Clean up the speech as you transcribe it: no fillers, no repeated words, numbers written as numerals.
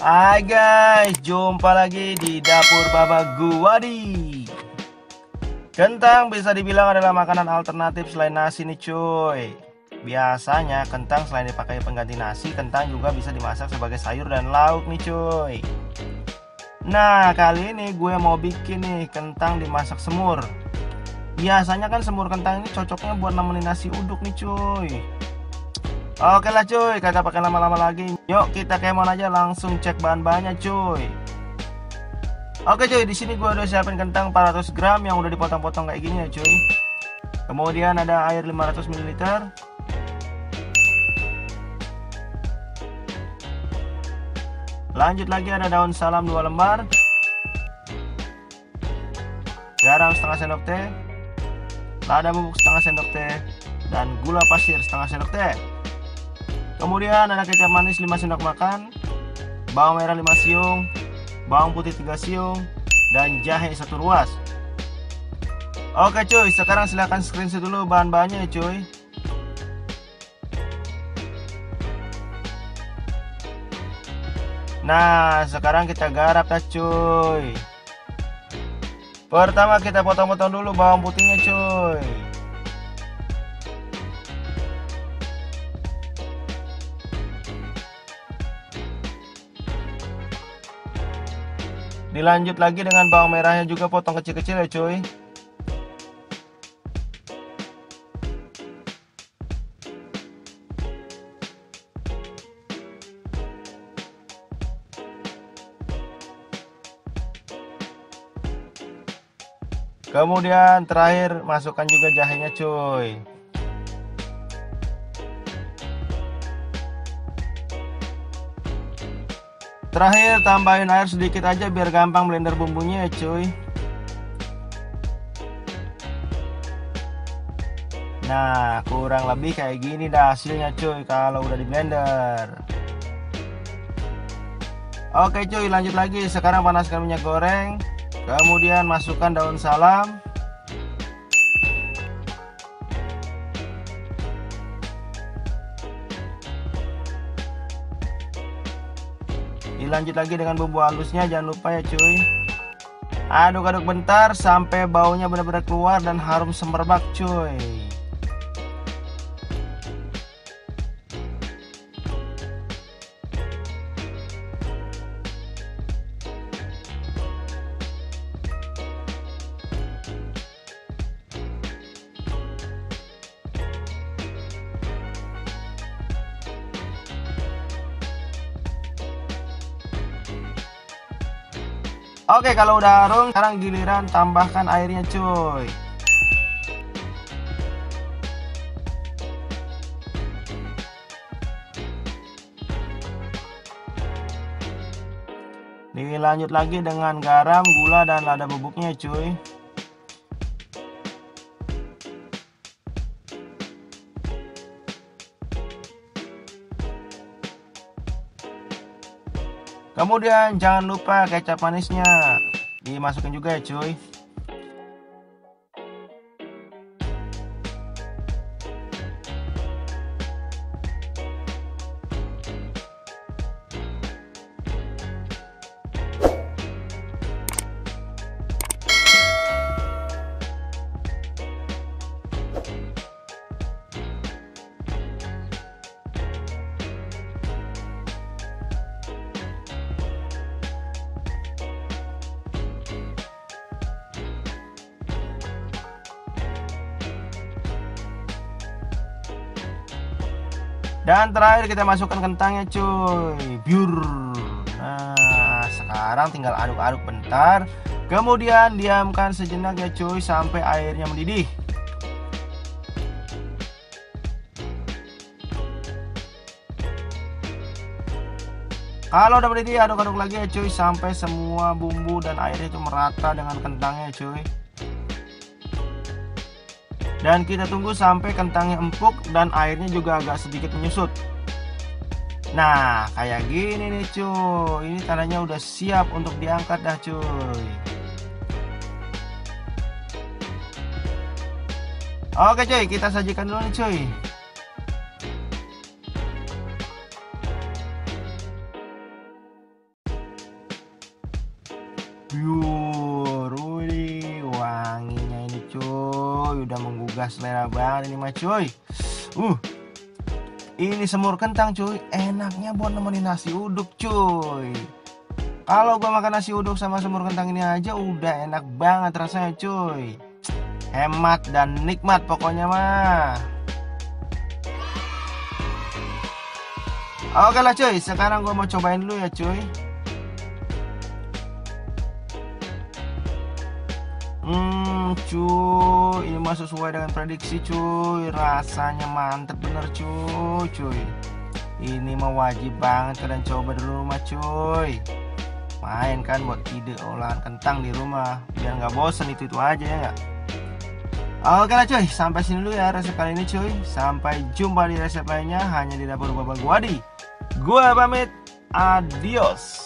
Hai guys, jumpa lagi di dapur Baba Guwadi. Kentang bisa dibilang adalah makanan alternatif selain nasi nih cuy. Biasanya kentang selain dipakai pengganti nasi, kentang juga bisa dimasak sebagai sayur dan lauk nih cuy. Nah, kali ini gue mau bikin nih kentang dimasak semur. Biasanya kan semur kentang ini cocoknya buat nemenin nasi uduk nih cuy. Oke lah cuy, kagak pakai lama-lama lagi. Yuk kita kemon aja, langsung cek bahan-bahannya cuy. Oke cuy, di sini gue udah siapin kentang 400 gram yang udah dipotong-potong kayak gini ya cuy. Kemudian ada air 500 ml. Lanjut lagi ada daun salam 2 lembar. Garam setengah sendok teh. Lada bubuk setengah sendok teh. Dan gula pasir setengah sendok teh. Kemudian ada kecap manis 5 sendok makan, bawang merah 5 siung, bawang putih 3 siung, dan jahe 1 ruas. Oke cuy, sekarang silahkan screenshot dulu bahan-bahannya ya cuy. Nah, sekarang kita garap ya cuy. Pertama kita potong-potong dulu bawang putihnya cuy. Dilanjut lagi dengan bawang merahnya juga potong kecil-kecil ya cuy. Kemudian terakhir masukkan juga jahenya cuy. Terakhir tambahin air sedikit aja biar gampang blender bumbunya ya cuy. Nah, kurang lebih kayak gini dah hasilnya cuy kalau udah di blender. Oke cuy, lanjut lagi. Sekarang panaskan minyak goreng. Kemudian masukkan daun salam. Dilanjut lagi dengan bumbu halusnya, jangan lupa ya cuy. Aduk-aduk bentar sampai baunya benar-benar keluar dan harum semerbak cuy. Oke, kalau udah harum, sekarang giliran tambahkan airnya cuy. Dilanjut lagi dengan garam, gula, dan lada bubuknya cuy. Kemudian jangan lupa kecap manisnya dimasukin juga ya cuy. Dan terakhir kita masukkan kentangnya cuy. Biur. Nah, sekarang tinggal aduk-aduk bentar. Kemudian diamkan sejenak ya cuy sampai airnya mendidih. Kalau udah mendidih, aduk-aduk lagi ya cuy sampai semua bumbu dan airnya itu merata dengan kentangnya cuy. Dan kita tunggu sampai kentangnya empuk dan airnya juga agak sedikit menyusut. Nah, kayak gini nih cuy. Ini tandanya udah siap untuk diangkat dah cuy. Oke cuy, kita sajikan dulu nih cuy. udah selera banget ini mah cuy. Ini semur kentang cuy, enaknya buat nemenin nasi uduk cuy. Kalau gua makan nasi uduk sama semur kentang ini aja udah enak banget rasanya cuy. Hemat dan nikmat pokoknya mah. Oke lah cuy, sekarang gua mau cobain dulu ya cuy. Cuy, ini mah sesuai dengan prediksi cuy. Rasanya mantep bener cuy. Ini mah wajib banget kalian coba dulu mah cuy. Main kan buat ide olahan kentang di rumah, biar nggak bosen itu aja ya nggak. Oke lah cuy, sampai sini dulu ya resep kali ini cuy. Sampai jumpa di resep lainnya hanya di dapur Baba Guwadi. Gua pamit, adios.